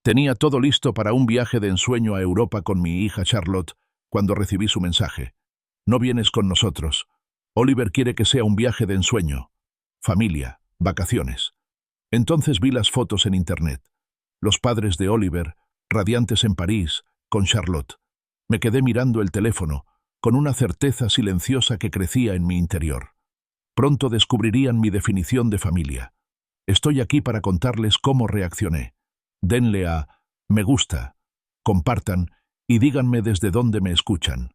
Tenía todo listo para un viaje de ensueño a Europa con mi hija Charlotte cuando recibí su mensaje. No vienes con nosotros. Oliver quiere que sea un viaje de ensueño. Familia, vacaciones. Entonces vi las fotos en internet. Los padres de Oliver, radiantes en París, con Charlotte. Me quedé mirando el teléfono, con una certeza silenciosa que crecía en mi interior. Pronto descubrirían mi definición de familia. Estoy aquí para contarles cómo reaccioné. Denle a me gusta, compartan y díganme desde dónde me escuchan.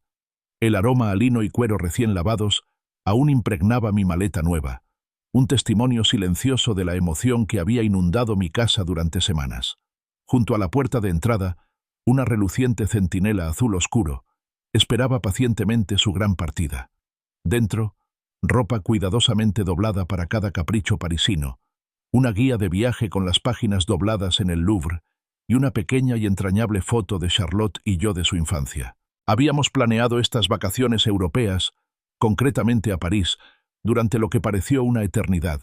El aroma a lino y cuero recién lavados aún impregnaba mi maleta nueva, un testimonio silencioso de la emoción que había inundado mi casa durante semanas. Junto a la puerta de entrada, una reluciente centinela azul oscuro esperaba pacientemente su gran partida. Dentro, ropa cuidadosamente doblada para cada capricho parisino, una guía de viaje con las páginas dobladas en el Louvre y una pequeña y entrañable foto de Charlotte y yo de su infancia. Habíamos planeado estas vacaciones europeas, concretamente a París, durante lo que pareció una eternidad.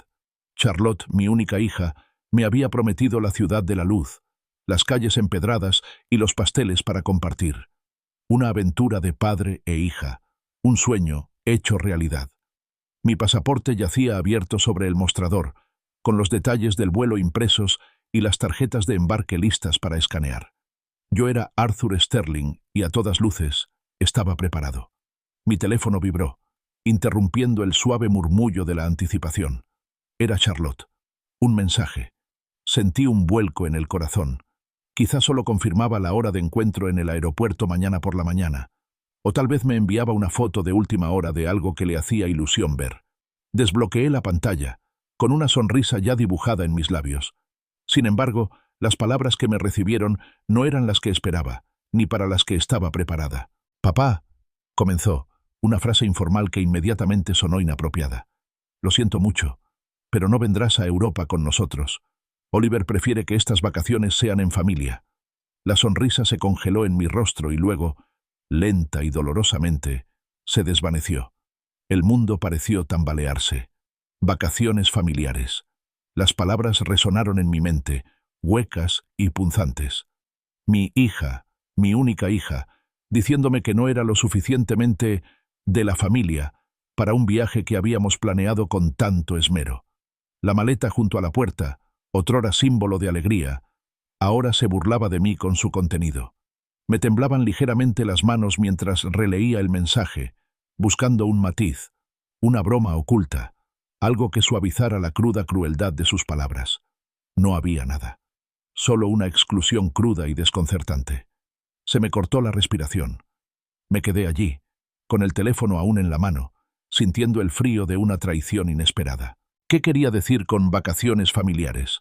Charlotte, mi única hija, me había prometido la ciudad de la luz, las calles empedradas y los pasteles para compartir. Una aventura de padre e hija, un sueño hecho realidad. Mi pasaporte yacía abierto sobre el mostrador, con los detalles del vuelo impresos y las tarjetas de embarque listas para escanear. Yo era Arthur Sterling y a todas luces estaba preparado. Mi teléfono vibró, interrumpiendo el suave murmullo de la anticipación. Era Charlotte. Un mensaje. Sentí un vuelco en el corazón. Quizá solo confirmaba la hora de encuentro en el aeropuerto mañana por la mañana, o tal vez me enviaba una foto de última hora de algo que le hacía ilusión ver. Desbloqueé la pantalla, con una sonrisa ya dibujada en mis labios. Sin embargo, las palabras que me recibieron no eran las que esperaba, ni para las que estaba preparada. «Papá», comenzó, una frase informal que inmediatamente sonó inapropiada. «Lo siento mucho, pero no vendrás a Europa con nosotros. Oliver prefiere que estas vacaciones sean en familia». La sonrisa se congeló en mi rostro y luego, lenta y dolorosamente, se desvaneció. El mundo pareció tambalearse. Vacaciones familiares. Las palabras resonaron en mi mente, huecas y punzantes. Mi hija, mi única hija, diciéndome que no era lo suficientemente de la familia para un viaje que habíamos planeado con tanto esmero. La maleta junto a la puerta, otrora símbolo de alegría, ahora se burlaba de mí con su contenido. Me temblaban ligeramente las manos mientras releía el mensaje, buscando un matiz, una broma oculta, algo que suavizara la cruda crueldad de sus palabras. No había nada. Solo una exclusión cruda y desconcertante. Se me cortó la respiración. Me quedé allí, con el teléfono aún en la mano, sintiendo el frío de una traición inesperada. ¿Qué quería decir con vacaciones familiares?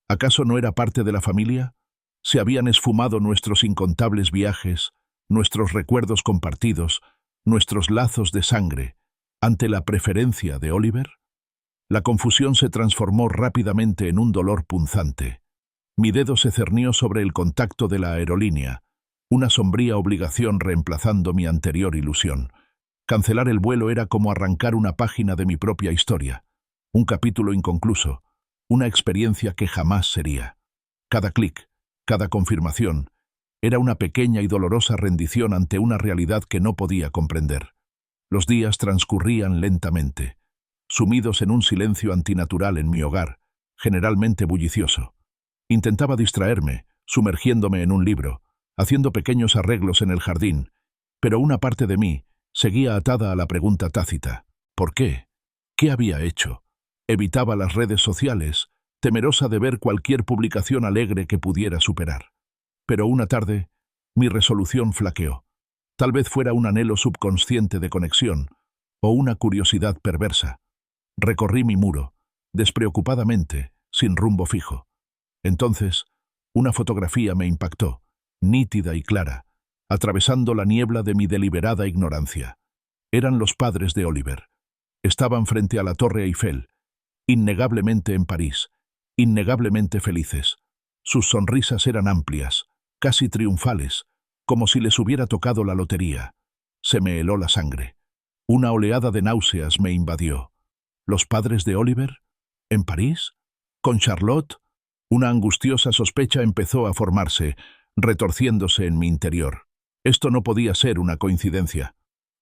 ¿Acaso no era parte de la familia? ¿Se habían esfumado nuestros incontables viajes, nuestros recuerdos compartidos, nuestros lazos de sangre, ante la preferencia de Oliver? La confusión se transformó rápidamente en un dolor punzante. Mi dedo se cernió sobre el contacto de la aerolínea, una sombría obligación reemplazando mi anterior ilusión. Cancelar el vuelo era como arrancar una página de mi propia historia, un capítulo inconcluso, una experiencia que jamás sería. Cada clic, cada confirmación, era una pequeña y dolorosa rendición ante una realidad que no podía comprender. Los días transcurrían lentamente, sumidos en un silencio antinatural en mi hogar, generalmente bullicioso. Intentaba distraerme, sumergiéndome en un libro, haciendo pequeños arreglos en el jardín, pero una parte de mí seguía atada a la pregunta tácita: ¿por qué? ¿Qué había hecho? Evitaba las redes sociales, temerosa de ver cualquier publicación alegre que pudiera superar. Pero una tarde, mi resolución flaqueó. Tal vez fuera un anhelo subconsciente de conexión, o una curiosidad perversa. Recorrí mi muro, despreocupadamente, sin rumbo fijo. Entonces, una fotografía me impactó, nítida y clara, atravesando la niebla de mi deliberada ignorancia. Eran los padres de Oliver. Estaban frente a la Torre Eiffel, innegablemente en París, innegablemente felices. Sus sonrisas eran amplias, casi triunfales, como si les hubiera tocado la lotería. Se me heló la sangre. Una oleada de náuseas me invadió. ¿Los padres de Oliver? ¿En París? ¿Con Charlotte? Una angustiosa sospecha empezó a formarse, retorciéndose en mi interior. Esto no podía ser una coincidencia.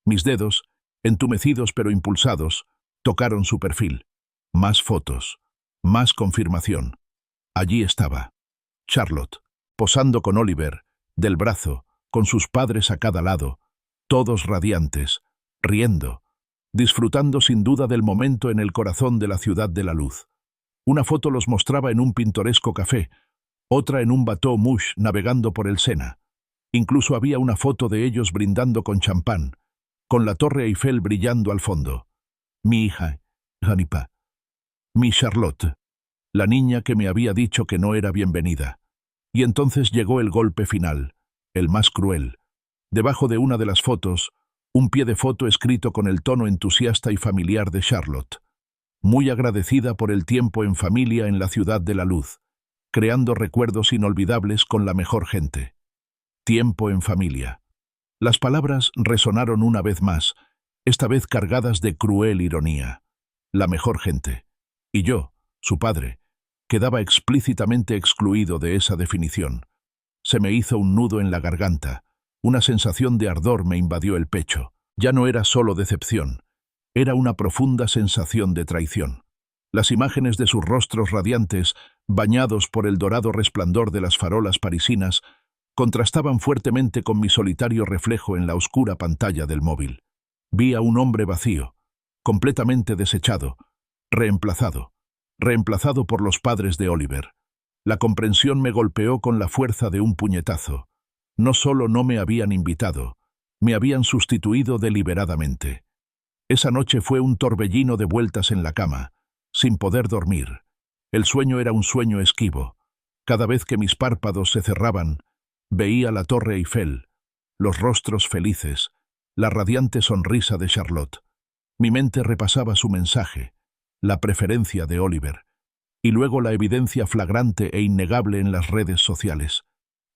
Mis dedos, entumecidos pero impulsados, tocaron su perfil. Más fotos, más confirmación. Allí estaba Charlotte, posando con Oliver, del brazo, con sus padres a cada lado, todos radiantes, riendo, disfrutando sin duda del momento en el corazón de la ciudad de la luz. Una foto los mostraba en un pintoresco café, otra en un bateau mouche navegando por el Sena. Incluso había una foto de ellos brindando con champán, con la Torre Eiffel brillando al fondo. Mi hija, Hanipa. Mi Charlotte, la niña que me había dicho que no era bienvenida. Y entonces llegó el golpe final, el más cruel. Debajo de una de las fotos, un pie de foto escrito con el tono entusiasta y familiar de Charlotte. Muy agradecida por el tiempo en familia en la ciudad de la luz, creando recuerdos inolvidables con la mejor gente. Tiempo en familia. Las palabras resonaron una vez más, esta vez cargadas de cruel ironía. La mejor gente. Y yo, su padre, quedaba explícitamente excluido de esa definición. Se me hizo un nudo en la garganta, una sensación de ardor me invadió el pecho. Ya no era solo decepción, era una profunda sensación de traición. Las imágenes de sus rostros radiantes, bañados por el dorado resplandor de las farolas parisinas, contrastaban fuertemente con mi solitario reflejo en la oscura pantalla del móvil. Vi a un hombre vacío, completamente desechado, reemplazado por los padres de Oliver. La comprensión me golpeó con la fuerza de un puñetazo. No solo no me habían invitado, me habían sustituido deliberadamente. Esa noche fue un torbellino de vueltas en la cama, sin poder dormir. El sueño era un sueño esquivo. Cada vez que mis párpados se cerraban, veía la Torre Eiffel, los rostros felices, la radiante sonrisa de Charlotte. Mi mente repasaba su mensaje, la preferencia de Oliver, y luego la evidencia flagrante e innegable en las redes sociales.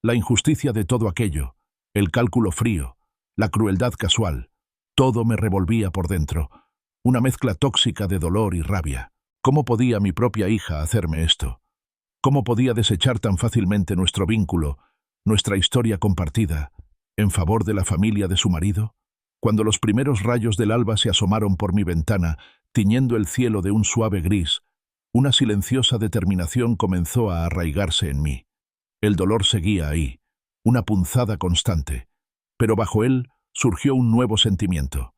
La injusticia de todo aquello, el cálculo frío, la crueldad casual, todo me revolvía por dentro, una mezcla tóxica de dolor y rabia. ¿Cómo podía mi propia hija hacerme esto? ¿Cómo podía desechar tan fácilmente nuestro vínculo, nuestra historia compartida, en favor de la familia de su marido? Cuando los primeros rayos del alba se asomaron por mi ventana, tiñendo el cielo de un suave gris, una silenciosa determinación comenzó a arraigarse en mí. El dolor seguía ahí, una punzada constante, pero bajo él surgió un nuevo sentimiento,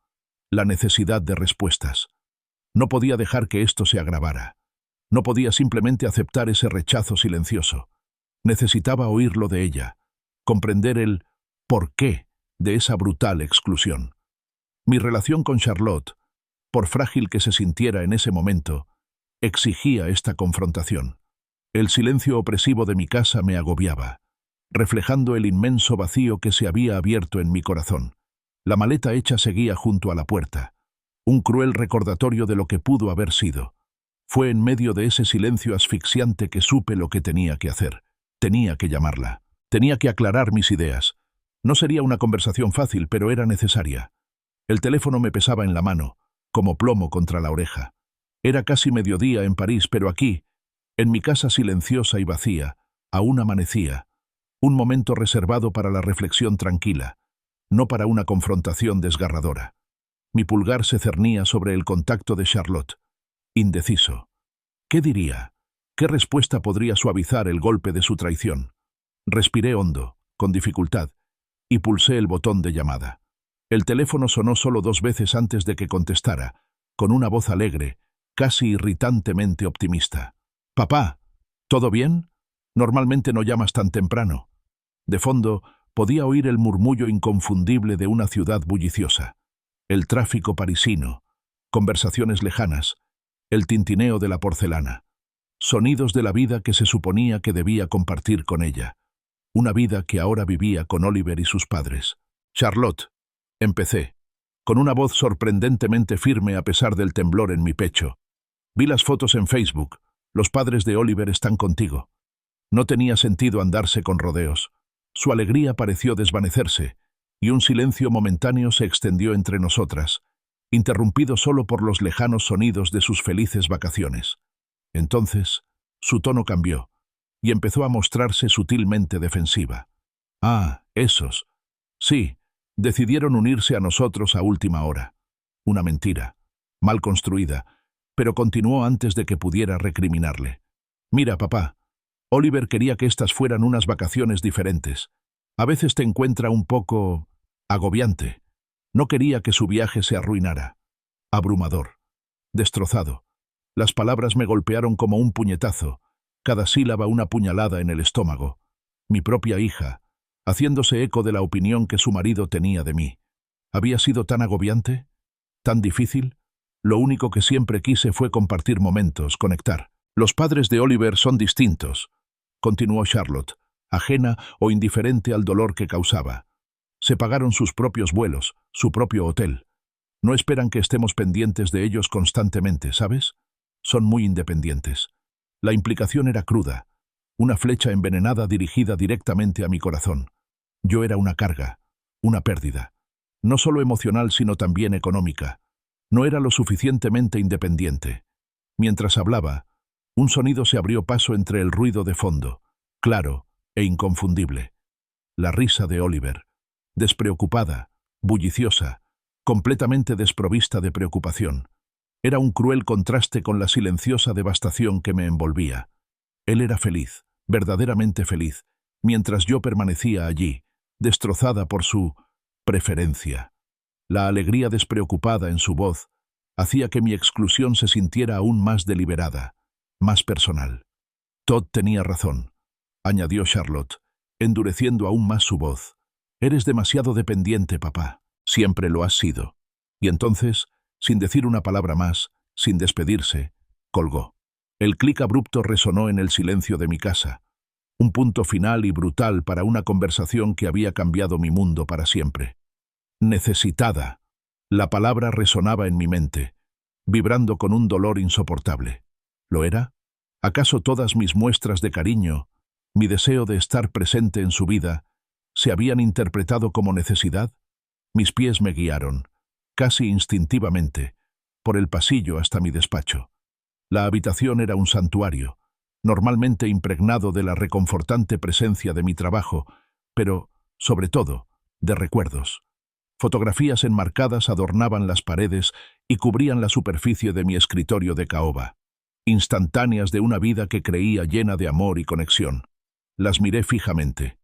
la necesidad de respuestas. No podía dejar que esto se agravara. No podía simplemente aceptar ese rechazo silencioso. Necesitaba oírlo de ella, comprender el porqué de esa brutal exclusión. Mi relación con Charlotte, por frágil que se sintiera en ese momento, exigía esta confrontación. El silencio opresivo de mi casa me agobiaba, reflejando el inmenso vacío que se había abierto en mi corazón. La maleta hecha seguía junto a la puerta, un cruel recordatorio de lo que pudo haber sido. Fue en medio de ese silencio asfixiante que supe lo que tenía que hacer. Tenía que llamarla. Tenía que aclarar mis ideas. No sería una conversación fácil, pero era necesaria. El teléfono me pesaba en la mano, como plomo contra la oreja. Era casi mediodía en París, pero aquí, en mi casa silenciosa y vacía, aún amanecía. Un momento reservado para la reflexión tranquila, no para una confrontación desgarradora. Mi pulgar se cernía sobre el contacto de Charlotte, indeciso. ¿Qué diría? ¿Qué respuesta podría suavizar el golpe de su traición? Respiré hondo, con dificultad, y pulsé el botón de llamada. El teléfono sonó solo 2 veces antes de que contestara, con una voz alegre, casi irritantemente optimista. «Papá, ¿todo bien? Normalmente no llamas tan temprano». De fondo, podía oír el murmullo inconfundible de una ciudad bulliciosa, el tráfico parisino, conversaciones lejanas, el tintineo de la porcelana, sonidos de la vida que se suponía que debía compartir con ella, una vida que ahora vivía con Oliver y sus padres. «Charlotte», empecé, con una voz sorprendentemente firme a pesar del temblor en mi pecho. «Vi las fotos en Facebook. Los padres de Oliver están contigo». No tenía sentido andarse con rodeos. Su alegría pareció desvanecerse, y un silencio momentáneo se extendió entre nosotras, interrumpido solo por los lejanos sonidos de sus felices vacaciones. Entonces, su tono cambió. y empezó a mostrarse sutilmente defensiva. Ah, esos. Sí, decidieron unirse a nosotros a última hora. Una mentira, mal construida, pero continuó antes de que pudiera recriminarle. Mira, papá, Oliver quería que estas fueran unas vacaciones diferentes. A veces te encuentra un poco agobiante. No quería que su viaje se arruinara. Abrumador. Destrozado. Las palabras me golpearon como un puñetazo, cada sílaba una puñalada en el estómago. Mi propia hija, haciéndose eco de la opinión que su marido tenía de mí. ¿Había sido tan agobiante? ¿Tan difícil? Lo único que siempre quise fue compartir momentos, conectar. Los padres de Oliver son distintos, continuó Charlotte, ajena o indiferente al dolor que causaba. Se pagaron sus propios vuelos, su propio hotel. No esperan que estemos pendientes de ellos constantemente, ¿sabes? Son muy independientes. La implicación era cruda, una flecha envenenada dirigida directamente a mi corazón. Yo era una carga, una pérdida. No solo emocional, sino también económica. No era lo suficientemente independiente. Mientras hablaba, un sonido se abrió paso entre el ruido de fondo, claro e inconfundible. La risa de Oliver, despreocupada, bulliciosa, completamente desprovista de preocupación. Era un cruel contraste con la silenciosa devastación que me envolvía. Él era feliz, verdaderamente feliz, mientras yo permanecía allí, destrozada por su preferencia. La alegría despreocupada en su voz hacía que mi exclusión se sintiera aún más deliberada, más personal. Todd tenía razón, añadió Charlotte, endureciendo aún más su voz. Eres demasiado dependiente, papá. Siempre lo has sido. Y entonces, sin decir una palabra más, sin despedirse, colgó. El clic abrupto resonó en el silencio de mi casa, un punto final y brutal para una conversación que había cambiado mi mundo para siempre. Necesitada. La palabra resonaba en mi mente, vibrando con un dolor insoportable. ¿Lo era? ¿Acaso todas mis muestras de cariño, mi deseo de estar presente en su vida, se habían interpretado como necesidad? Mis pies me guiaron, casi instintivamente, por el pasillo hasta mi despacho. La habitación era un santuario, normalmente impregnado de la reconfortante presencia de mi trabajo, pero, sobre todo, de recuerdos. Fotografías enmarcadas adornaban las paredes y cubrían la superficie de mi escritorio de caoba, instantáneas de una vida que creía llena de amor y conexión. Las miré fijamente,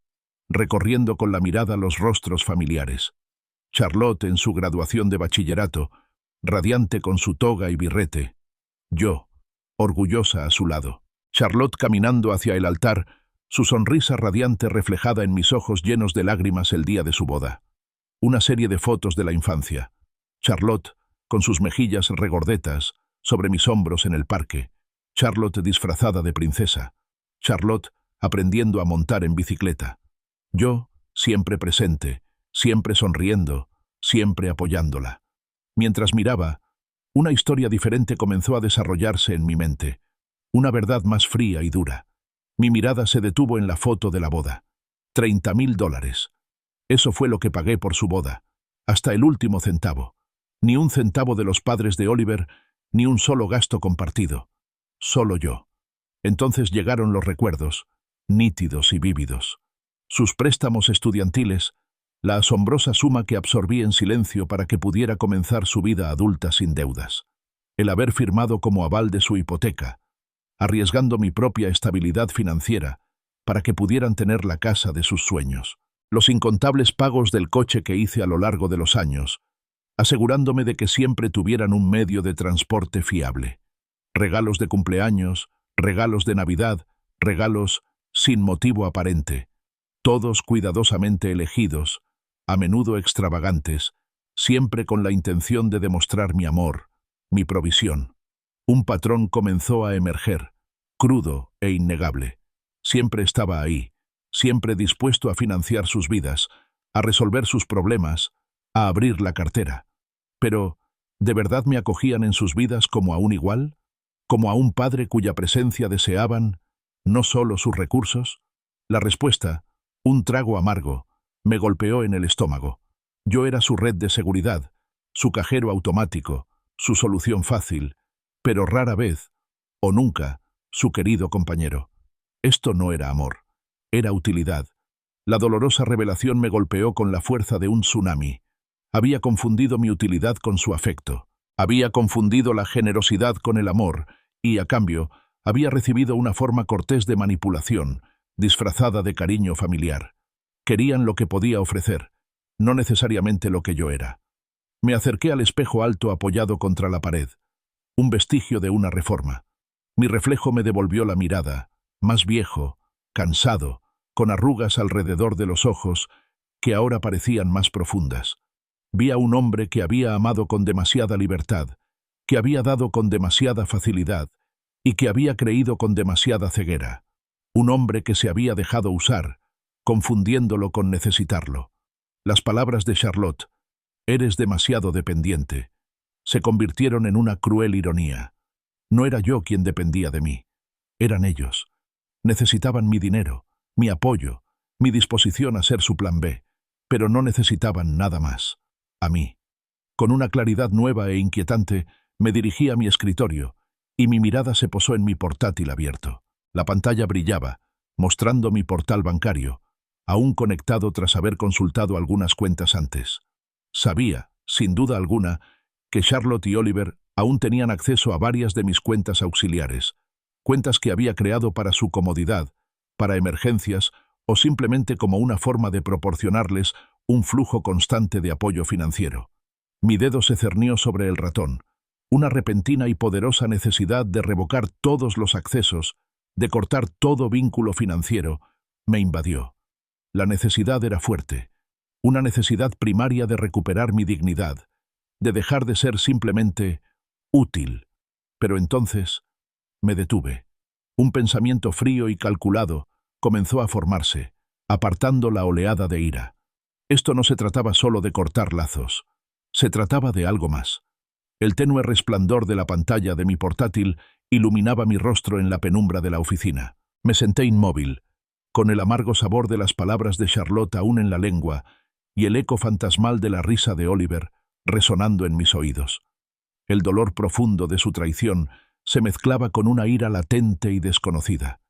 recorriendo con la mirada los rostros familiares. Charlotte en su graduación de bachillerato, radiante con su toga y birrete. Yo, orgullosa a su lado. Charlotte caminando hacia el altar, su sonrisa radiante reflejada en mis ojos llenos de lágrimas el día de su boda. Una serie de fotos de la infancia. Charlotte, con sus mejillas regordetas, sobre mis hombros en el parque. Charlotte disfrazada de princesa. Charlotte aprendiendo a montar en bicicleta. Yo, siempre presente, siempre sonriendo, siempre apoyándola. Mientras miraba, una historia diferente comenzó a desarrollarse en mi mente. Una verdad más fría y dura. Mi mirada se detuvo en la foto de la boda. $30.000. Eso fue lo que pagué por su boda. Hasta el último centavo. Ni un centavo de los padres de Oliver, ni un solo gasto compartido. Solo yo. Entonces llegaron los recuerdos, nítidos y vívidos. Sus préstamos estudiantiles, la asombrosa suma que absorbí en silencio para que pudiera comenzar su vida adulta sin deudas. El haber firmado como aval de su hipoteca, arriesgando mi propia estabilidad financiera para que pudieran tener la casa de sus sueños. Los incontables pagos del coche que hice a lo largo de los años, asegurándome de que siempre tuvieran un medio de transporte fiable. Regalos de cumpleaños, regalos de Navidad, regalos sin motivo aparente, todos cuidadosamente elegidos, a menudo extravagantes, siempre con la intención de demostrar mi amor, mi provisión. Un patrón comenzó a emerger, crudo e innegable. Siempre estaba ahí, siempre dispuesto a financiar sus vidas, a resolver sus problemas, a abrir la cartera. Pero, ¿de verdad me acogían en sus vidas como a un igual? ¿Como a un padre cuya presencia deseaban, no solo sus recursos? La respuesta, un trago amargo, me golpeó en el estómago. Yo era su red de seguridad, su cajero automático, su solución fácil, pero rara vez, o nunca, su querido compañero. Esto no era amor, era utilidad. La dolorosa revelación me golpeó con la fuerza de un tsunami. Había confundido mi utilidad con su afecto. Había confundido la generosidad con el amor y, a cambio, había recibido una forma cortés de manipulación, disfrazada de cariño familiar. Querían lo que podía ofrecer, no necesariamente lo que yo era. Me acerqué al espejo alto apoyado contra la pared, un vestigio de una reforma. Mi reflejo me devolvió la mirada, más viejo, cansado, con arrugas alrededor de los ojos, que ahora parecían más profundas. Vi a un hombre que había amado con demasiada libertad, que había dado con demasiada facilidad y que había creído con demasiada ceguera. Un hombre que se había dejado usar, confundiéndolo con necesitarlo. Las palabras de Charlotte, «Eres demasiado dependiente», se convirtieron en una cruel ironía. No era yo quien dependía de mí, eran ellos. Necesitaban mi dinero, mi apoyo, mi disposición a ser su plan B, pero no necesitaban nada más. A mí. Con una claridad nueva e inquietante, me dirigí a mi escritorio, y mi mirada se posó en mi portátil abierto. La pantalla brillaba, mostrando mi portal bancario, aún conectado tras haber consultado algunas cuentas antes. Sabía, sin duda alguna, que Charlotte y Oliver aún tenían acceso a varias de mis cuentas auxiliares, cuentas que había creado para su comodidad, para emergencias o simplemente como una forma de proporcionarles un flujo constante de apoyo financiero. Mi dedo se cernió sobre el ratón. Una repentina y poderosa necesidad de revocar todos los accesos, de cortar todo vínculo financiero, me invadió. La necesidad era fuerte, una necesidad primaria de recuperar mi dignidad, de dejar de ser simplemente útil. Pero entonces me detuve. Un pensamiento frío y calculado comenzó a formarse, apartando la oleada de ira. Esto no se trataba solo de cortar lazos, se trataba de algo más. El tenue resplandor de la pantalla de mi portátil iluminaba mi rostro en la penumbra de la oficina. Me senté inmóvil, con el amargo sabor de las palabras de Charlotte aún en la lengua y el eco fantasmal de la risa de Oliver resonando en mis oídos. El dolor profundo de su traición se mezclaba con una ira latente y desconocida.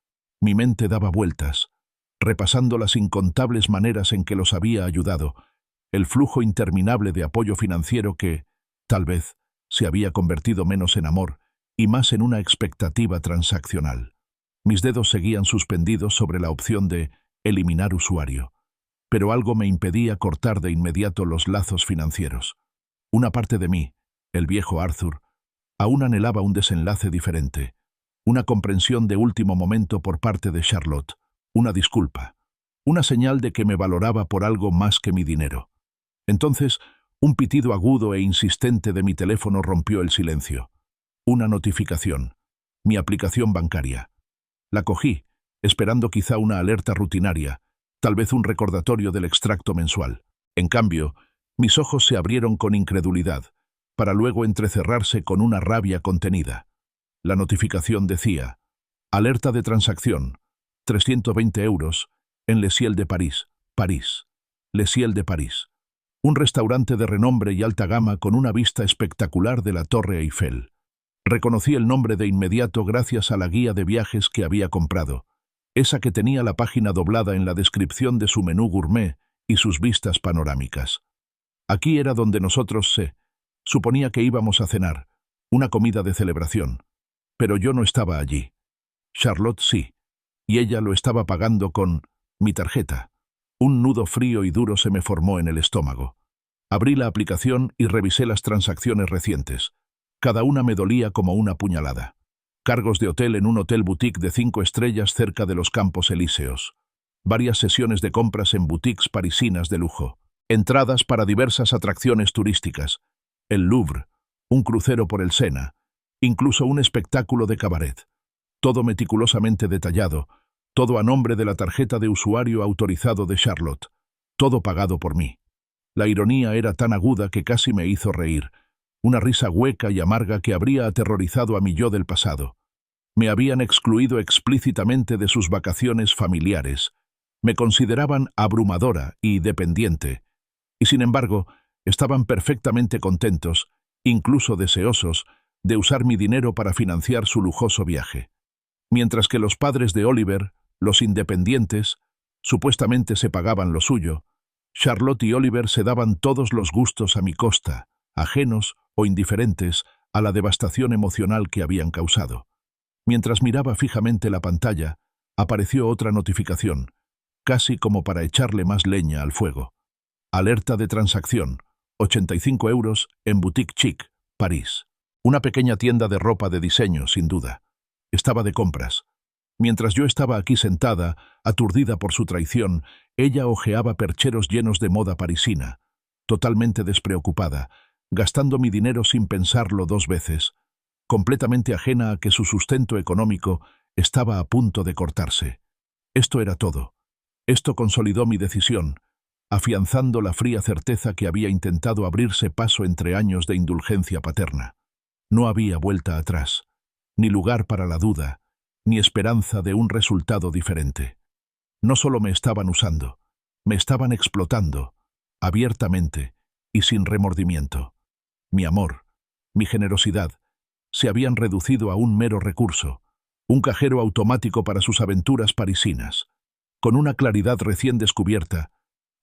Mi mente daba vueltas, repasando las incontables maneras en que los había ayudado, el flujo interminable de apoyo financiero que, tal vez, se había convertido menos en amor y más en una expectativa transaccional. Mis dedos seguían suspendidos sobre la opción de eliminar usuario, pero algo me impedía cortar de inmediato los lazos financieros. Una parte de mí, el viejo Arthur, aún anhelaba un desenlace diferente, una comprensión de último momento por parte de Charlotte, una disculpa, una señal de que me valoraba por algo más que mi dinero. Entonces, un pitido agudo e insistente de mi teléfono rompió el silencio. Una notificación, mi aplicación bancaria. La cogí, esperando quizá una alerta rutinaria, tal vez un recordatorio del extracto mensual. En cambio, mis ojos se abrieron con incredulidad, para luego entrecerrarse con una rabia contenida. La notificación decía: alerta de transacción, 320 euros, en Le Ciel de París, París. Le Ciel de París. Un restaurante de renombre y alta gama con una vista espectacular de la Torre Eiffel. Reconocí el nombre de inmediato gracias a la guía de viajes que había comprado, esa que tenía la página doblada en la descripción de su menú gourmet y sus vistas panorámicas. Aquí era donde nosotros suponía que íbamos a cenar, una comida de celebración. Pero yo no estaba allí. Charlotte sí, y ella lo estaba pagando con mi tarjeta. Un nudo frío y duro se me formó en el estómago. Abrí la aplicación y revisé las transacciones recientes. Cada una me dolía como una puñalada. Cargos de hotel en un hotel boutique de 5 estrellas cerca de los Campos Elíseos. Varias sesiones de compras en boutiques parisinas de lujo. Entradas para diversas atracciones turísticas. El Louvre, un crucero por el Sena, incluso un espectáculo de cabaret. Todo meticulosamente detallado, todo a nombre de la tarjeta de usuario autorizado de Charlotte, todo pagado por mí. La ironía era tan aguda que casi me hizo reír, una risa hueca y amarga que habría aterrorizado a mi yo del pasado. Me habían excluido explícitamente de sus vacaciones familiares, me consideraban abrumadora y dependiente, y sin embargo, estaban perfectamente contentos, incluso deseosos, de usar mi dinero para financiar su lujoso viaje. Mientras que los padres de Oliver, los independientes, supuestamente se pagaban lo suyo, Charlotte y Oliver se daban todos los gustos a mi costa, ajenos o indiferentes a la devastación emocional que habían causado. Mientras miraba fijamente la pantalla, apareció otra notificación, casi como para echarle más leña al fuego. Alerta de transacción, 85 euros en Boutique Chic, París. Una pequeña tienda de ropa de diseño, sin duda. Estaba de compras. Mientras yo estaba aquí sentada, aturdida por su traición, ella hojeaba percheros llenos de moda parisina, totalmente despreocupada, gastando mi dinero sin pensarlo dos veces, completamente ajena a que su sustento económico estaba a punto de cortarse. Esto era todo. Esto consolidó mi decisión, afianzando la fría certeza que había intentado abrirse paso entre años de indulgencia paterna. No había vuelta atrás, ni lugar para la duda, ni esperanza de un resultado diferente. No solo me estaban usando, me estaban explotando, abiertamente y sin remordimiento. Mi amor, mi generosidad, se habían reducido a un mero recurso, un cajero automático para sus aventuras parisinas. Con una claridad recién descubierta,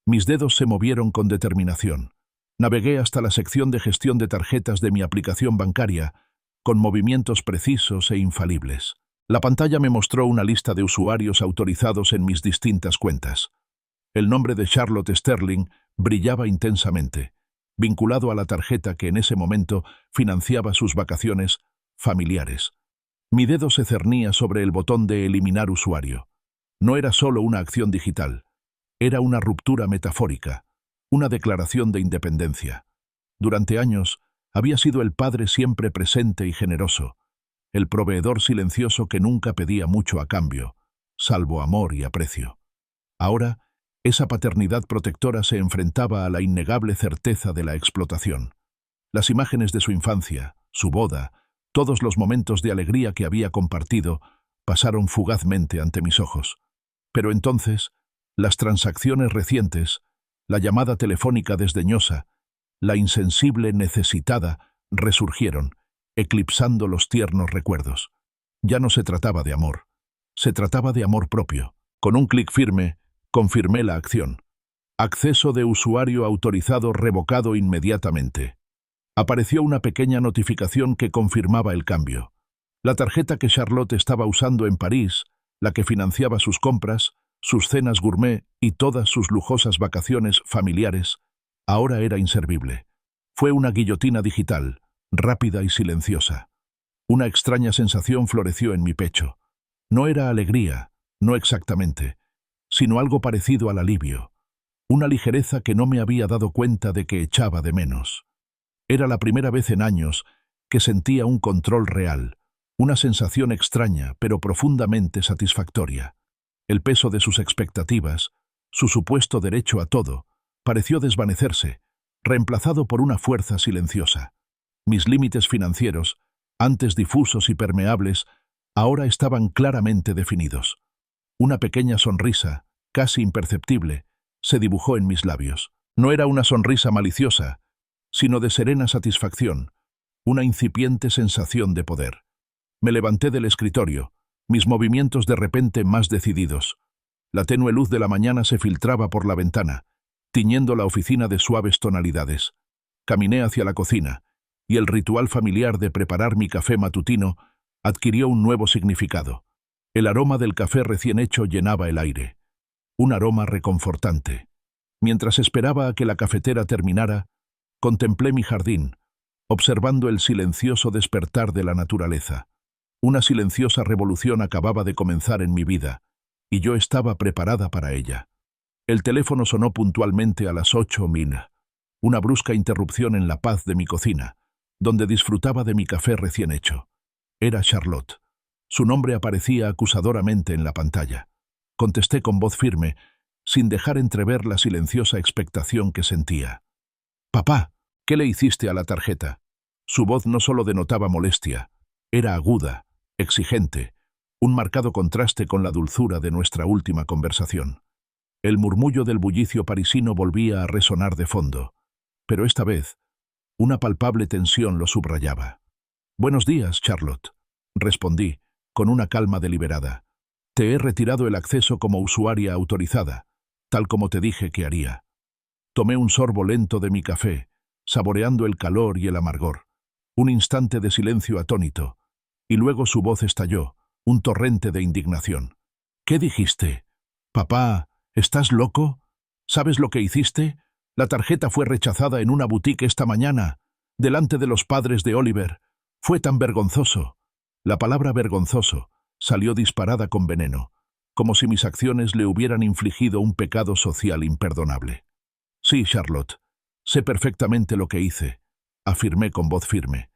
mis dedos se movieron con determinación. Navegué hasta la sección de gestión de tarjetas de mi aplicación bancaria, con movimientos precisos e infalibles. La pantalla me mostró una lista de usuarios autorizados en mis distintas cuentas. El nombre de Charlotte Sterling brillaba intensamente, vinculado a la tarjeta que en ese momento financiaba sus vacaciones familiares. Mi dedo se cernía sobre el botón de eliminar usuario. No era solo una acción digital, era una ruptura metafórica, una declaración de independencia. Durante años, había sido el padre siempre presente y generoso, el proveedor silencioso que nunca pedía mucho a cambio, salvo amor y aprecio. Ahora, esa paternidad protectora se enfrentaba a la innegable certeza de la explotación. Las imágenes de su infancia, su boda, todos los momentos de alegría que había compartido, pasaron fugazmente ante mis ojos. Pero entonces, las transacciones recientes, la llamada telefónica desdeñosa, la insensible necesitada, resurgieron, eclipsando los tiernos recuerdos. Ya no se trataba de amor, se trataba de amor propio. Con un clic firme, confirmé la acción. Acceso de usuario autorizado revocado inmediatamente. Apareció una pequeña notificación que confirmaba el cambio. La tarjeta que Charlotte estaba usando en París, la que financiaba sus compras, sus cenas gourmet y todas sus lujosas vacaciones familiares, ahora era inservible. Fue una guillotina digital, rápida y silenciosa. Una extraña sensación floreció en mi pecho. No era alegría, no exactamente, sino algo parecido al alivio. Una ligereza que no me había dado cuenta de que echaba de menos. Era la primera vez en años que sentía un control real, una sensación extraña pero profundamente satisfactoria. El peso de sus expectativas, su supuesto derecho a todo, pareció desvanecerse, reemplazado por una fuerza silenciosa. Mis límites financieros, antes difusos y permeables, ahora estaban claramente definidos. Una pequeña sonrisa, casi imperceptible, se dibujó en mis labios. No era una sonrisa maliciosa, sino de serena satisfacción, una incipiente sensación de poder. Me levanté del escritorio, mis movimientos de repente más decididos. La tenue luz de la mañana se filtraba por la ventana, tiñendo la oficina de suaves tonalidades. Caminé hacia la cocina, y el ritual familiar de preparar mi café matutino adquirió un nuevo significado. El aroma del café recién hecho llenaba el aire. Un aroma reconfortante. Mientras esperaba a que la cafetera terminara, contemplé mi jardín, observando el silencioso despertar de la naturaleza. Una silenciosa revolución acababa de comenzar en mi vida, y yo estaba preparada para ella. El teléfono sonó puntualmente a las 8 min. Una brusca interrupción en la paz de mi cocina, donde disfrutaba de mi café recién hecho. Era Charlotte. Su nombre aparecía acusadoramente en la pantalla. Contesté con voz firme, sin dejar entrever la silenciosa expectación que sentía. «Papá, ¿qué le hiciste a la tarjeta?» Su voz no solo denotaba molestia, era aguda, exigente, un marcado contraste con la dulzura de nuestra última conversación. El murmullo del bullicio parisino volvía a resonar de fondo, pero esta vez, una palpable tensión lo subrayaba. «Buenos días, Charlotte», respondí, con una calma deliberada. Te he retirado el acceso como usuaria autorizada, tal como te dije que haría. Tomé un sorbo lento de mi café, saboreando el calor y el amargor. Un instante de silencio atónito, y luego su voz estalló, un torrente de indignación. ¿Qué dijiste? Papá, ¿estás loco? ¿Sabes lo que hiciste? La tarjeta fue rechazada en una boutique esta mañana, delante de los padres de Oliver. Fue tan vergonzoso. La palabra vergonzoso salió disparada con veneno, como si mis acciones le hubieran infligido un pecado social imperdonable. Sí, Charlotte, sé perfectamente lo que hice, afirmé con voz firme.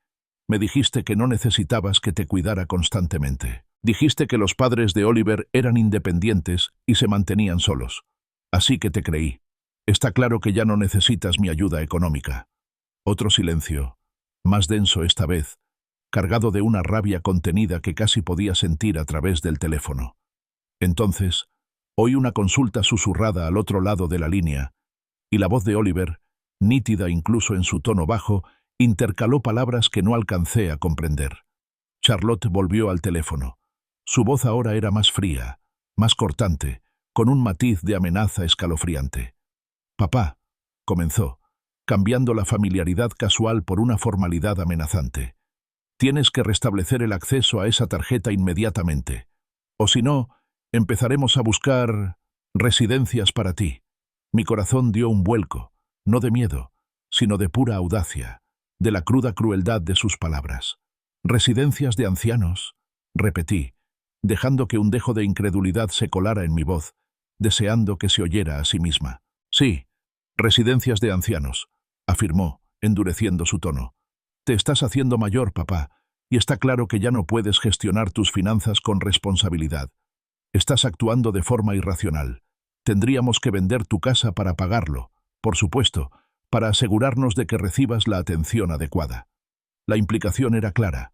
Me dijiste que no necesitabas que te cuidara constantemente. Dijiste que los padres de Oliver eran independientes y se mantenían solos. Así que te creí. Está claro que ya no necesitas mi ayuda económica. Otro silencio, más denso esta vez, cargado de una rabia contenida que casi podía sentir a través del teléfono. Entonces, oí una consulta susurrada al otro lado de la línea, y la voz de Oliver, nítida incluso en su tono bajo, intercaló palabras que no alcancé a comprender. Charlotte volvió al teléfono. Su voz ahora era más fría, más cortante, con un matiz de amenaza escalofriante. «Papá», comenzó, cambiando la familiaridad casual por una formalidad amenazante. «Tienes que restablecer el acceso a esa tarjeta inmediatamente. O si no, empezaremos a buscar residencias para ti». Mi corazón dio un vuelco, no de miedo, sino de pura audacia, de la cruda crueldad de sus palabras. «Residencias de ancianos», repetí, dejando que un dejo de incredulidad se colara en mi voz, deseando que se oyera a sí misma. «Sí, residencias de ancianos», afirmó, endureciendo su tono. «Te estás haciendo mayor, papá, y está claro que ya no puedes gestionar tus finanzas con responsabilidad. Estás actuando de forma irracional. Tendríamos que vender tu casa para pagarlo, por supuesto, para asegurarnos de que recibas la atención adecuada». La implicación era clara.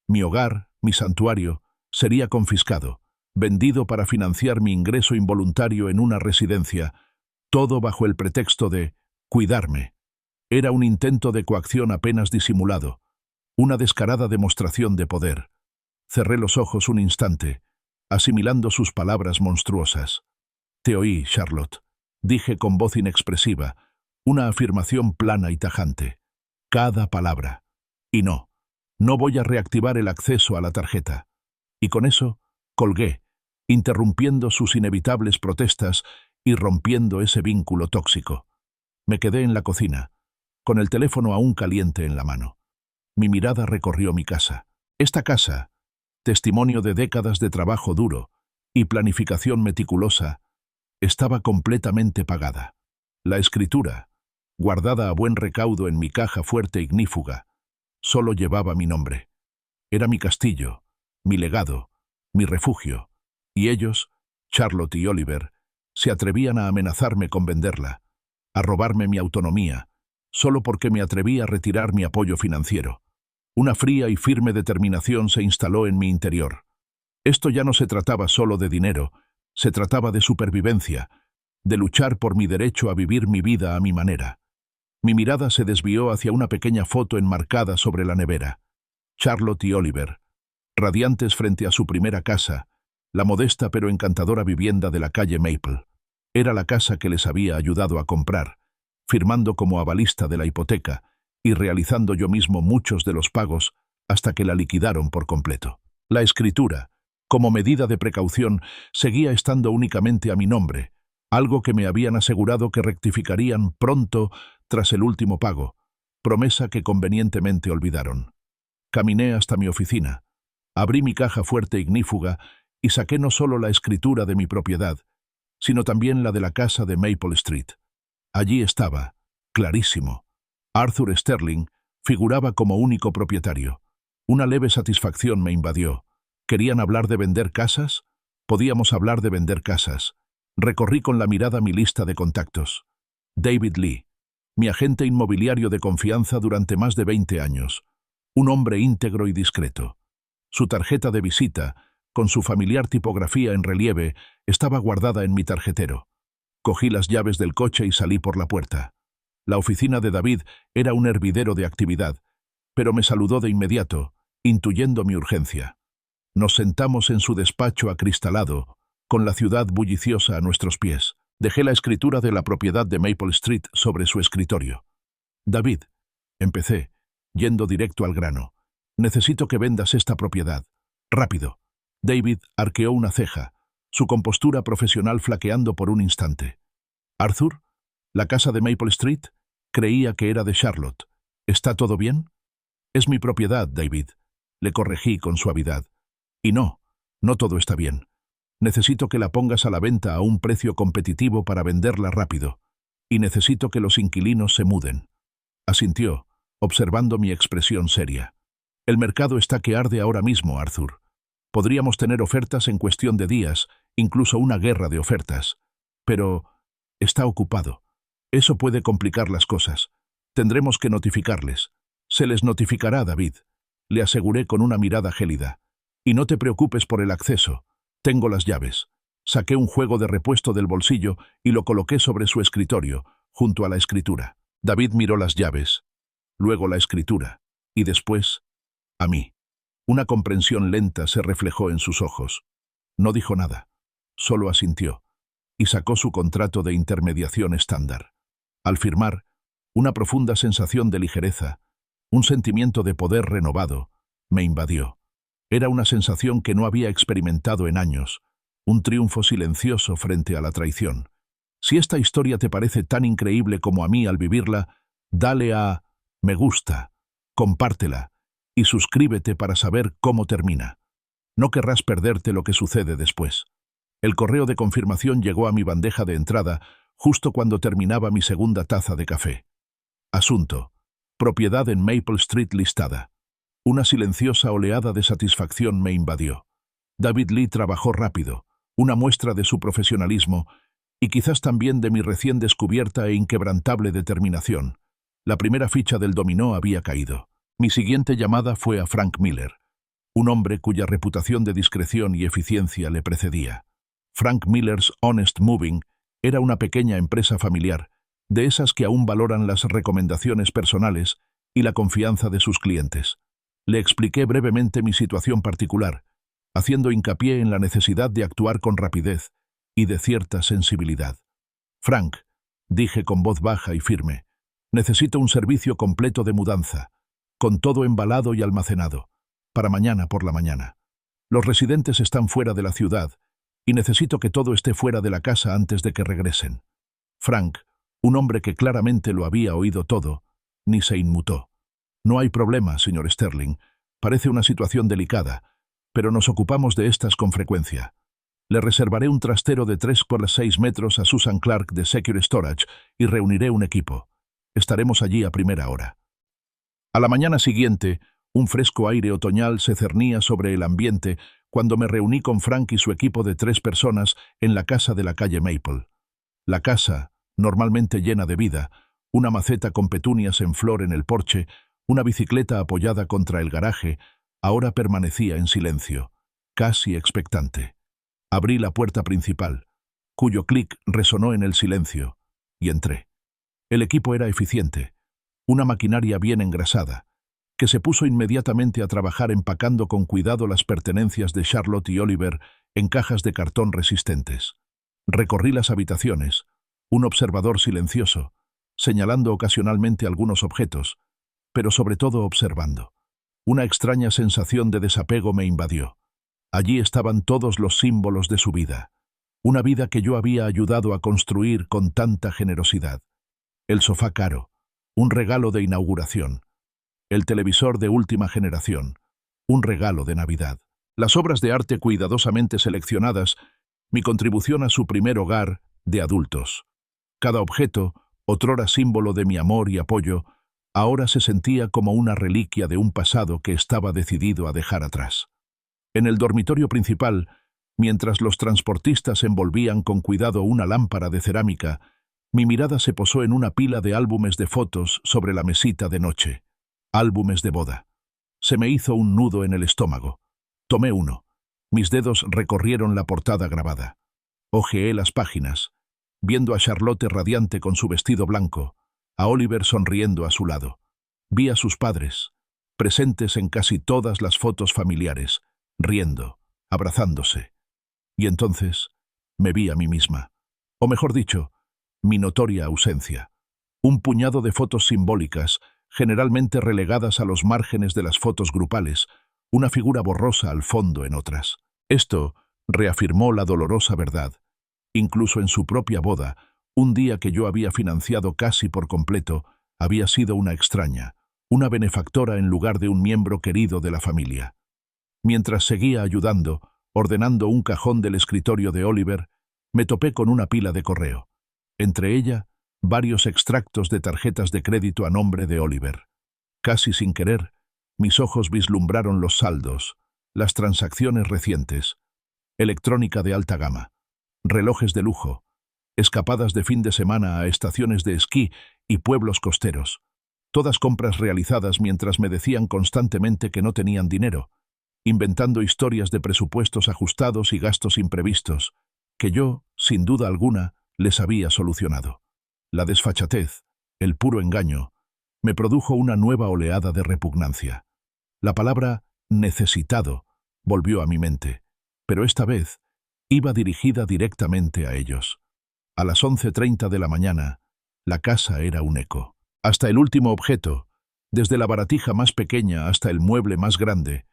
Mi hogar, mi santuario, sería confiscado, vendido para financiar mi ingreso involuntario en una residencia, todo bajo el pretexto de cuidarme. Era un intento de coacción apenas disimulado, una descarada demostración de poder. Cerré los ojos un instante, asimilando sus palabras monstruosas. «Te oí, Charlotte», dije con voz inexpresiva, una afirmación plana y tajante. Cada palabra. Y no voy a reactivar el acceso a la tarjeta. Y con eso, colgué, interrumpiendo sus inevitables protestas y rompiendo ese vínculo tóxico. Me quedé en la cocina, con el teléfono aún caliente en la mano. Mi mirada recorrió mi casa. Esta casa, testimonio de décadas de trabajo duro y planificación meticulosa, estaba completamente pagada. La escritura, guardada a buen recaudo en mi caja fuerte ignífuga, solo llevaba mi nombre. Era mi castillo, mi legado, mi refugio, y ellos, Charlotte y Oliver, se atrevían a amenazarme con venderla, a robarme mi autonomía, solo porque me atreví a retirar mi apoyo financiero. Una fría y firme determinación se instaló en mi interior. Esto ya no se trataba solo de dinero, se trataba de supervivencia, de luchar por mi derecho a vivir mi vida a mi manera. Mi mirada se desvió hacia una pequeña foto enmarcada sobre la nevera. Charlotte y Oliver, radiantes frente a su primera casa, la modesta pero encantadora vivienda de la calle Maple. Era la casa que les había ayudado a comprar, firmando como avalista de la hipoteca y realizando yo mismo muchos de los pagos hasta que la liquidaron por completo. La escritura, como medida de precaución, seguía estando únicamente a mi nombre, algo que me habían asegurado que rectificarían pronto tras el último pago, promesa que convenientemente olvidaron. Caminé hasta mi oficina, abrí mi caja fuerte ignífuga y saqué no solo la escritura de mi propiedad, sino también la de la casa de Maple Street. Allí estaba, clarísimo. Arthur Sterling figuraba como único propietario. Una leve satisfacción me invadió. ¿Querían hablar de vender casas? Podíamos hablar de vender casas. Recorrí con la mirada mi lista de contactos. David Lee, mi agente inmobiliario de confianza durante más de 20 años. Un hombre íntegro y discreto. Su tarjeta de visita, con su familiar tipografía en relieve, estaba guardada en mi tarjetero. Cogí las llaves del coche y salí por la puerta. La oficina de David era un hervidero de actividad, pero me saludó de inmediato, intuyendo mi urgencia. Nos sentamos en su despacho acristalado, con la ciudad bulliciosa a nuestros pies. Dejé la escritura de la propiedad de Maple Street sobre su escritorio. David, empecé, yendo directo al grano. Necesito que vendas esta propiedad. Rápido. David arqueó una ceja, su compostura profesional flaqueando por un instante. Arthur, la casa de Maple Street, creía que era de Charlotte. ¿Está todo bien? Es mi propiedad, David. Le corregí con suavidad. Y no todo está bien. Necesito que la pongas a la venta a un precio competitivo para venderla rápido. Y necesito que los inquilinos se muden. Asintió, observando mi expresión seria. El mercado está que arde ahora mismo, Arthur. Podríamos tener ofertas en cuestión de días, incluso una guerra de ofertas. Pero está ocupado. Eso puede complicar las cosas. Tendremos que notificarles. Se les notificará, David. Le aseguré con una mirada gélida. Y no te preocupes por el acceso. Tengo las llaves. Saqué un juego de repuesto del bolsillo y lo coloqué sobre su escritorio, junto a la escritura. David miró las llaves, luego la escritura, y después, a mí. Una comprensión lenta se reflejó en sus ojos. No dijo nada, solo asintió, y sacó su contrato de intermediación estándar. Al firmar, una profunda sensación de ligereza, un sentimiento de poder renovado, me invadió. Era una sensación que no había experimentado en años, un triunfo silencioso frente a la traición. Si esta historia te parece tan increíble como a mí al vivirla, dale a me gusta, compártela y suscríbete para saber cómo termina. No querrás perderte lo que sucede después. El correo de confirmación llegó a mi bandeja de entrada justo cuando terminaba mi segunda taza de café. Asunto: propiedad en Maple Street listada. Una silenciosa oleada de satisfacción me invadió. David Lee trabajó rápido, una muestra de su profesionalismo y quizás también de mi recién descubierta e inquebrantable determinación. La primera ficha del dominó había caído. Mi siguiente llamada fue a Frank Miller, un hombre cuya reputación de discreción y eficiencia le precedía. Frank Miller's Honest Moving era una pequeña empresa familiar, de esas que aún valoran las recomendaciones personales y la confianza de sus clientes. Le expliqué brevemente mi situación particular, haciendo hincapié en la necesidad de actuar con rapidez y de cierta sensibilidad. Frank, dije con voz baja y firme, necesito un servicio completo de mudanza, con todo embalado y almacenado, para mañana por la mañana. Los residentes están fuera de la ciudad y necesito que todo esté fuera de la casa antes de que regresen. Frank, un hombre que claramente lo había oído todo, ni se inmutó. No hay problema, señor Sterling. Parece una situación delicada, pero nos ocupamos de estas con frecuencia. Le reservaré un trastero de 3 por 6 metros a Susan Clark de Secure Storage y reuniré un equipo. Estaremos allí a primera hora. A la mañana siguiente, un fresco aire otoñal se cernía sobre el ambiente cuando me reuní con Frank y su equipo de 3 personas en la casa de la calle Maple. La casa, normalmente llena de vida, una maceta con petunias en flor en el porche, una bicicleta apoyada contra el garaje, ahora permanecía en silencio, casi expectante. Abrí la puerta principal, cuyo clic resonó en el silencio, y entré. El equipo era eficiente, una maquinaria bien engrasada, que se puso inmediatamente a trabajar empacando con cuidado las pertenencias de Charlotte y Oliver en cajas de cartón resistentes. Recorrí las habitaciones, un observador silencioso, señalando ocasionalmente algunos objetos, pero sobre todo observando. Una extraña sensación de desapego me invadió. Allí estaban todos los símbolos de su vida, una vida que yo había ayudado a construir con tanta generosidad. El sofá caro, un regalo de inauguración. El televisor de última generación, un regalo de Navidad. Las obras de arte cuidadosamente seleccionadas, mi contribución a su primer hogar de adultos. Cada objeto, otrora símbolo de mi amor y apoyo, ahora se sentía como una reliquia de un pasado que estaba decidido a dejar atrás. En el dormitorio principal, mientras los transportistas envolvían con cuidado una lámpara de cerámica, mi mirada se posó en una pila de álbumes de fotos sobre la mesita de noche. Álbumes de boda. Se me hizo un nudo en el estómago. Tomé uno. Mis dedos recorrieron la portada grabada. Hojeé las páginas, viendo a Charlotte radiante con su vestido blanco, a Oliver sonriendo a su lado. Vi a sus padres, presentes en casi todas las fotos familiares, riendo, abrazándose. Y entonces me vi a mí misma, o mejor dicho, mi notoria ausencia. Un puñado de fotos simbólicas, generalmente relegadas a los márgenes de las fotos grupales, una figura borrosa al fondo en otras. Esto reafirmó la dolorosa verdad. Incluso en su propia boda, un día que yo había financiado casi por completo, había sido una extraña, una benefactora en lugar de un miembro querido de la familia. Mientras seguía ayudando, ordenando un cajón del escritorio de Oliver, me topé con una pila de correo. Entre ella, varios extractos de tarjetas de crédito a nombre de Oliver. Casi sin querer, mis ojos vislumbraron los saldos, las transacciones recientes, electrónica de alta gama, relojes de lujo, escapadas de fin de semana a estaciones de esquí y pueblos costeros, todas compras realizadas mientras me decían constantemente que no tenían dinero, inventando historias de presupuestos ajustados y gastos imprevistos, que yo, sin duda alguna, les había solucionado. La desfachatez, el puro engaño, me produjo una nueva oleada de repugnancia. La palabra necesitado volvió a mi mente, pero esta vez iba dirigida directamente a ellos. A las 11:30 de la mañana, la casa era un eco. Hasta el último objeto, desde la baratija más pequeña hasta el mueble más grande,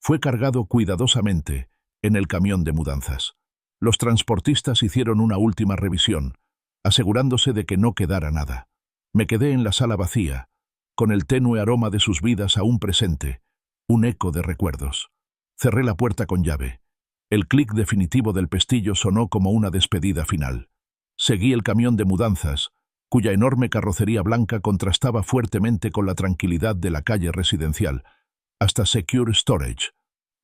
fue cargado cuidadosamente en el camión de mudanzas. Los transportistas hicieron una última revisión, asegurándose de que no quedara nada. Me quedé en la sala vacía, con el tenue aroma de sus vidas aún presente, un eco de recuerdos. Cerré la puerta con llave. El clic definitivo del pestillo sonó como una despedida final. Seguí el camión de mudanzas, cuya enorme carrocería blanca contrastaba fuertemente con la tranquilidad de la calle residencial, hasta Secure Storage,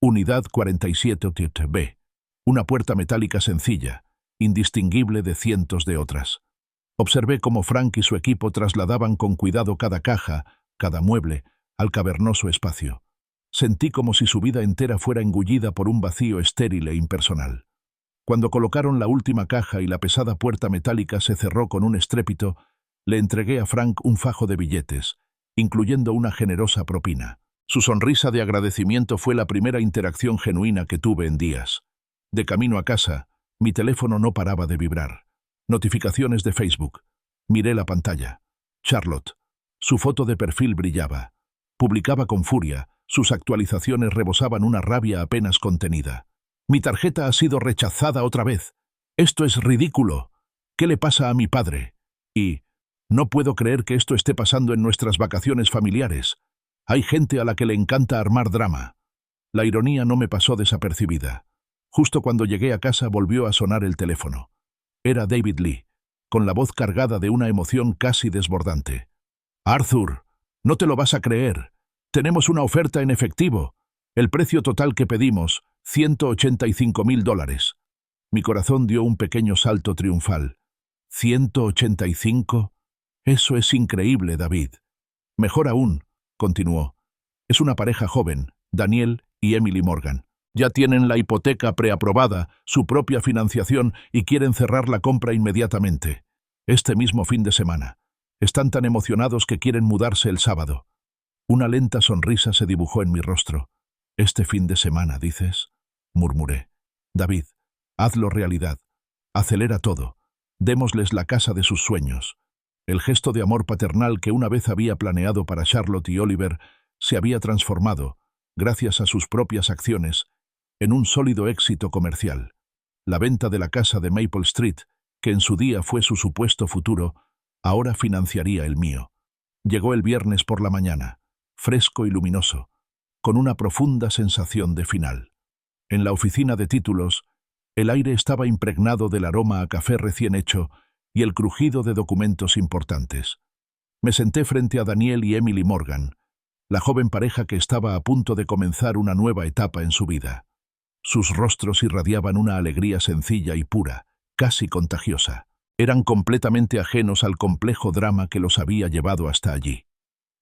Unidad 47B, una puerta metálica sencilla, indistinguible de cientos de otras. Observé cómo Frank y su equipo trasladaban con cuidado cada caja, cada mueble, al cavernoso espacio. Sentí como si su vida entera fuera engullida por un vacío estéril e impersonal. Cuando colocaron la última caja y la pesada puerta metálica se cerró con un estrépito, le entregué a Frank un fajo de billetes, incluyendo una generosa propina. Su sonrisa de agradecimiento fue la primera interacción genuina que tuve en días. De camino a casa, mi teléfono no paraba de vibrar. Notificaciones de Facebook. Miré la pantalla. Charlotte. Su foto de perfil brillaba. Publicaba con furia, sus actualizaciones rebosaban una rabia apenas contenida. Mi tarjeta ha sido rechazada otra vez. Esto es ridículo. ¿Qué le pasa a mi padre? Y no puedo creer que esto esté pasando en nuestras vacaciones familiares. Hay gente a la que le encanta armar drama. La ironía no me pasó desapercibida. Justo cuando llegué a casa volvió a sonar el teléfono. Era David Lee, con la voz cargada de una emoción casi desbordante. «Arthur, no te lo vas a creer. Tenemos una oferta en efectivo. El precio total que pedimos, $185,000. Mi corazón dio un pequeño salto triunfal. ¿185? Eso es increíble, David. Mejor aún, continuó. Es una pareja joven, Daniel y Emily Morgan. Ya tienen la hipoteca preaprobada, su propia financiación y quieren cerrar la compra inmediatamente. Este mismo fin de semana. Están tan emocionados que quieren mudarse el sábado. Una lenta sonrisa se dibujó en mi rostro. «¿Este fin de semana, dices?», murmuré. «David, hazlo realidad. Acelera todo. Démosles la casa de sus sueños». El gesto de amor paternal que una vez había planeado para Charlotte y Oliver se había transformado, gracias a sus propias acciones, en un sólido éxito comercial. La venta de la casa de Maple Street, que en su día fue su supuesto futuro, ahora financiaría el mío. Llegó el viernes por la mañana, fresco y luminoso, con una profunda sensación de final. En la oficina de títulos, el aire estaba impregnado del aroma a café recién hecho y el crujido de documentos importantes. Me senté frente a Daniel y Emily Morgan, la joven pareja que estaba a punto de comenzar una nueva etapa en su vida. Sus rostros irradiaban una alegría sencilla y pura, casi contagiosa. Eran completamente ajenos al complejo drama que los había llevado hasta allí.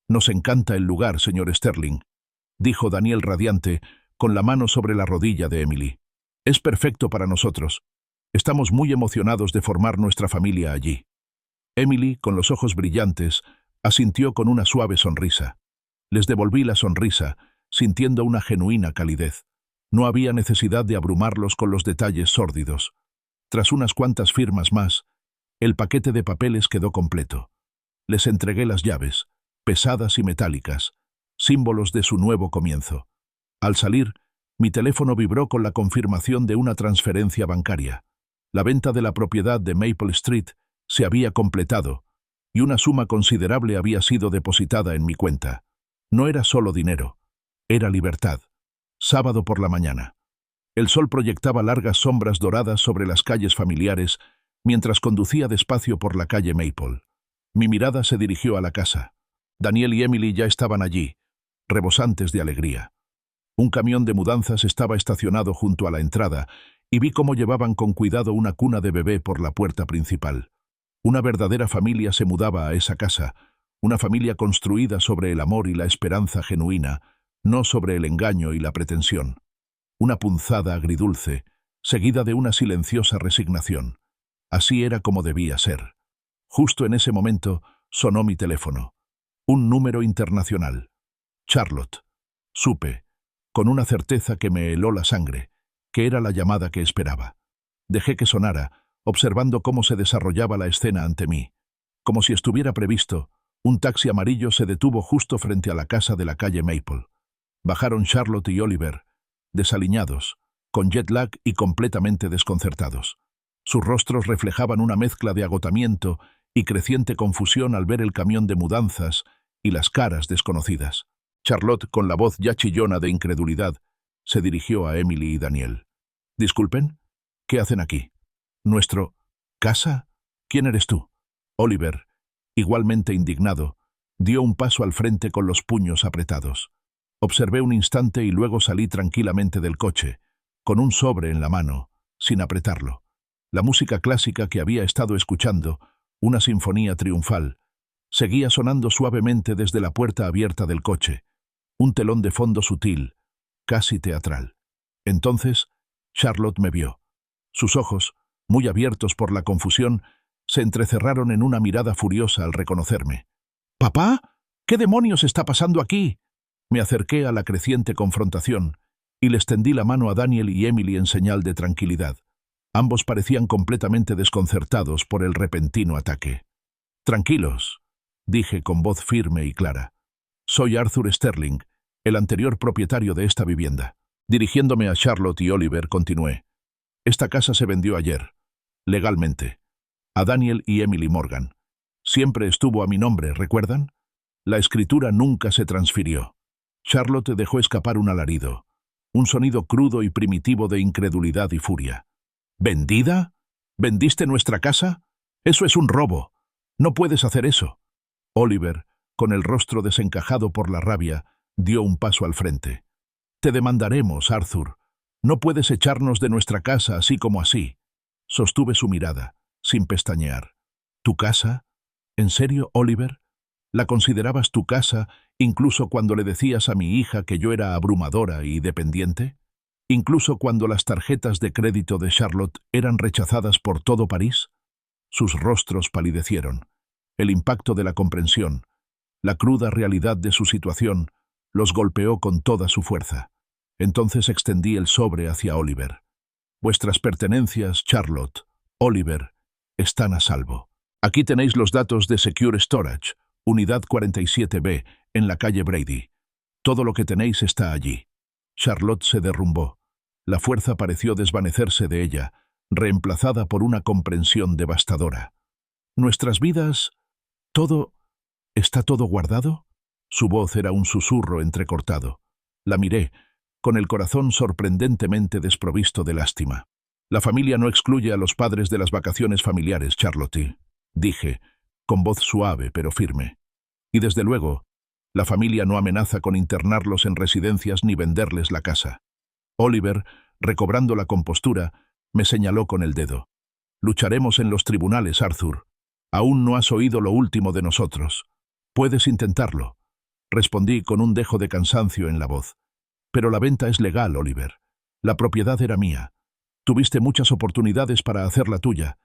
«Nos encanta el lugar, señor Sterling», dijo Daniel radiante, con la mano sobre la rodilla de Emily. «Es perfecto para nosotros. Estamos muy emocionados de formar nuestra familia allí». Emily, con los ojos brillantes, asintió con una suave sonrisa. Les devolví la sonrisa, sintiendo una genuina calidez. No había necesidad de abrumarlos con los detalles sórdidos. Tras unas cuantas firmas más, el paquete de papeles quedó completo. Les entregué las llaves, pesadas y metálicas, símbolos de su nuevo comienzo. Al salir, mi teléfono vibró con la confirmación de una transferencia bancaria. La venta de la propiedad de Maple Street se había completado y una suma considerable había sido depositada en mi cuenta. No era solo dinero, era libertad. Sábado por la mañana. El sol proyectaba largas sombras doradas sobre las calles familiares mientras conducía despacio por la calle Maple. Mi mirada se dirigió a la casa. Daniel y Emily ya estaban allí, rebosantes de alegría. Un camión de mudanzas estaba estacionado junto a la entrada y vi cómo llevaban con cuidado una cuna de bebé por la puerta principal. Una verdadera familia se mudaba a esa casa, una familia construida sobre el amor y la esperanza genuina, no sobre el engaño y la pretensión. Una punzada agridulce, seguida de una silenciosa resignación. Así era como debía ser. Justo en ese momento sonó mi teléfono. Un número internacional. Charlotte. Supe, con una certeza que me heló la sangre, que era la llamada que esperaba. Dejé que sonara, observando cómo se desarrollaba la escena ante mí. Como si estuviera previsto, un taxi amarillo se detuvo justo frente a la casa de la calle Maple. Bajaron Charlotte y Oliver, desaliñados, con jet lag y completamente desconcertados. Sus rostros reflejaban una mezcla de agotamiento y creciente confusión al ver el camión de mudanzas y las caras desconocidas. Charlotte, con la voz ya chillona de incredulidad, se dirigió a Emily y Daniel. «Disculpen, ¿qué hacen aquí? ¿Nuestro casa? ¿Quién eres tú?» Oliver, igualmente indignado, dio un paso al frente con los puños apretados. Observé un instante y luego salí tranquilamente del coche, con un sobre en la mano, sin apretarlo. La música clásica que había estado escuchando, una sinfonía triunfal, seguía sonando suavemente desde la puerta abierta del coche, un telón de fondo sutil, casi teatral. Entonces, Charlotte me vio. Sus ojos, muy abiertos por la confusión, se entrecerraron en una mirada furiosa al reconocerme. «¿Papá? ¿Qué demonios está pasando aquí?» Me acerqué a la creciente confrontación y les tendí la mano a Daniel y Emily en señal de tranquilidad. Ambos parecían completamente desconcertados por el repentino ataque. «Tranquilos», dije con voz firme y clara. «Soy Arthur Sterling, el anterior propietario de esta vivienda». Dirigiéndome a Charlotte y Oliver, continué. «Esta casa se vendió ayer, legalmente, a Daniel y Emily Morgan. Siempre estuvo a mi nombre, ¿recuerdan? La escritura nunca se transfirió». Charlotte dejó escapar un alarido, un sonido crudo y primitivo de incredulidad y furia. «¿Vendida? ¿Vendiste nuestra casa? Eso es un robo. No puedes hacer eso». Oliver, con el rostro desencajado por la rabia, dio un paso al frente. «Te demandaremos, Arthur. No puedes echarnos de nuestra casa así como así». Sostuve su mirada, sin pestañear. «¿Tu casa? ¿En serio, Oliver? ¿La considerabas tu casa incluso cuando le decías a mi hija que yo era abrumadora y dependiente? ¿Incluso cuando las tarjetas de crédito de Charlotte eran rechazadas por todo París?» Sus rostros palidecieron. El impacto de la comprensión, la cruda realidad de su situación, los golpeó con toda su fuerza. Entonces extendí el sobre hacia Oliver. «Vuestras pertenencias, Charlotte, Oliver, están a salvo. Aquí tenéis los datos de Secure Storage, Unidad 47B, en la calle Brady. Todo lo que tenéis está allí». Charlotte se derrumbó. La fuerza pareció desvanecerse de ella, reemplazada por una comprensión devastadora. «¿Nuestras vidas? ¿Todo? ¿Está todo guardado?» Su voz era un susurro entrecortado. La miré, con el corazón sorprendentemente desprovisto de lástima. «La familia no excluye a los padres de las vacaciones familiares, Charlotte», dije, con voz suave pero firme. «Y desde luego, la familia no amenaza con internarlos en residencias ni venderles la casa». Oliver, recobrando la compostura, me señaló con el dedo. «Lucharemos en los tribunales, Arthur. Aún no has oído lo último de nosotros. Puedes intentarlo», respondí con un dejo de cansancio en la voz. «Pero la venta es legal, Oliver. La propiedad era mía. Tuviste muchas oportunidades para hacerla tuya,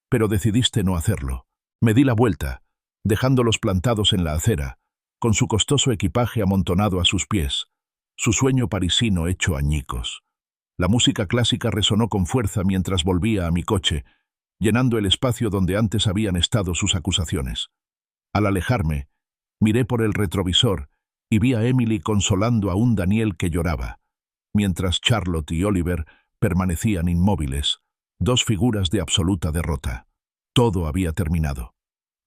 pero decidiste no hacerlo». Me di la vuelta, dejándolos plantados en la acera, con su costoso equipaje amontonado a sus pies, su sueño parisino hecho añicos. La música clásica resonó con fuerza mientras volvía a mi coche, llenando el espacio donde antes habían estado sus acusaciones. Al alejarme, miré por el retrovisor y vi a Emily consolando a un Daniel que lloraba, mientras Charlotte y Oliver permanecían inmóviles, dos figuras de absoluta derrota. Todo había terminado.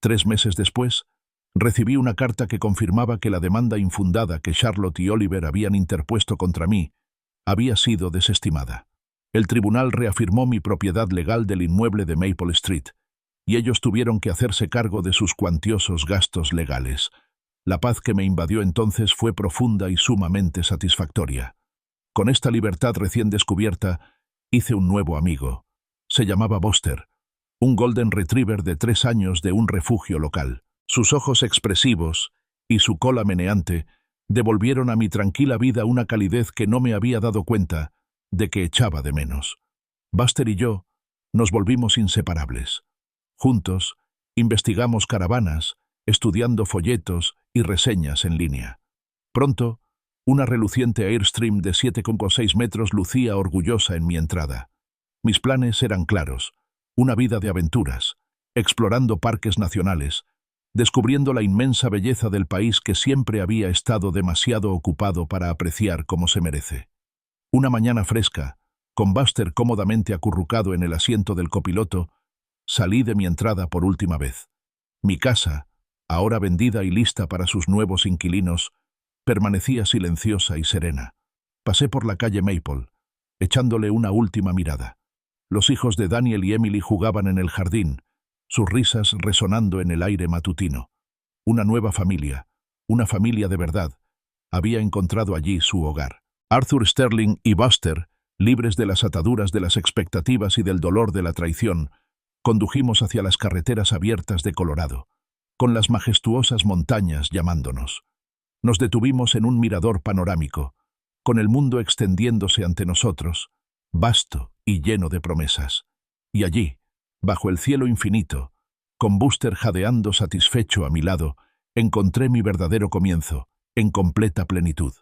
3 meses después, recibí una carta que confirmaba que la demanda infundada que Charlotte y Oliver habían interpuesto contra mí había sido desestimada. El tribunal reafirmó mi propiedad legal del inmueble de Maple Street, y ellos tuvieron que hacerse cargo de sus cuantiosos gastos legales. La paz que me invadió entonces fue profunda y sumamente satisfactoria. Con esta libertad recién descubierta, hice un nuevo amigo. Se llamaba Buster, un Golden Retriever de 3 años de un refugio local. Sus ojos expresivos y su cola meneante devolvieron a mi tranquila vida una calidez que no me había dado cuenta de que echaba de menos. Buster y yo nos volvimos inseparables. Juntos, investigamos caravanas, estudiando folletos y reseñas en línea. Pronto, una reluciente Airstream de 7,6 metros lucía orgullosa en mi entrada. Mis planes eran claros: una vida de aventuras, explorando parques nacionales, descubriendo la inmensa belleza del país que siempre había estado demasiado ocupado para apreciar como se merece. Una mañana fresca, con Buster cómodamente acurrucado en el asiento del copiloto, salí de mi entrada por última vez. Mi casa, ahora vendida y lista para sus nuevos inquilinos, permanecía silenciosa y serena. Pasé por la calle Maple, echándole una última mirada. Los hijos de Daniel y Emily jugaban en el jardín, sus risas resonando en el aire matutino. Una nueva familia, una familia de verdad, había encontrado allí su hogar. Arthur Sterling y Buster, libres de las ataduras de las expectativas y del dolor de la traición, condujimos hacia las carreteras abiertas de Colorado, con las majestuosas montañas llamándonos. Nos detuvimos en un mirador panorámico, con el mundo extendiéndose ante nosotros, vasto y lleno de promesas. Y allí, bajo el cielo infinito, con Buster jadeando satisfecho a mi lado, encontré mi verdadero comienzo, en completa plenitud.